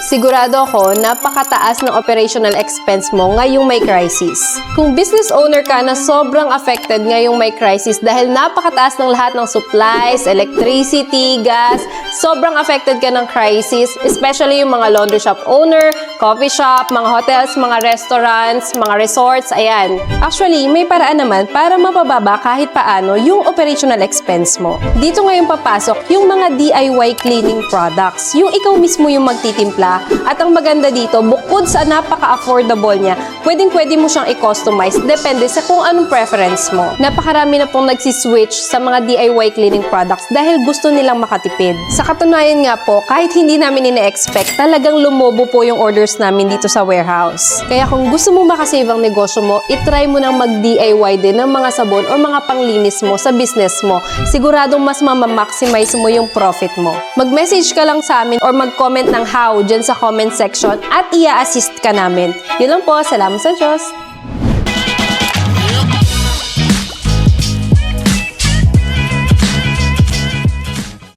Sigurado ako, napakataas ng operational expense mo ngayong may crisis. Kung business owner ka na sobrang affected ngayong may crisis dahil napakataas ng lahat ng supplies, electricity, gas, sobrang affected ka ng crisis, especially yung mga laundry shop owner, coffee shop, mga hotels, mga restaurants, mga resorts, ayan. Actually, may paraan naman para mapababa kahit paano yung operational expense mo. Dito ngayon papasok yung mga DIY cleaning products. Yung ikaw mismo yung magtitimpla. At ang maganda dito, bukod sa napaka-affordable niya, pwedeng-pwede mo siyang i-customize depende sa kung anong preference mo. Napakarami na pong nagsiswitch sa mga DIY cleaning products dahil gusto nilang makatipid. Sa katunayan nga po, kahit hindi namin ine-expect, talagang lumobo po yung orders namin dito sa warehouse. Kaya kung gusto mo makasave ang negosyo mo, itry mo nang mag-DIY din ng mga sabon o mga panglinis mo sa business mo. Siguradong mas mamamaximize mo yung profit mo. Mag-message ka lang sa amin or mag-comment ng how dyan sa comment section at ia-assist ka namin. Yun lang po. Salamat sa Diyos!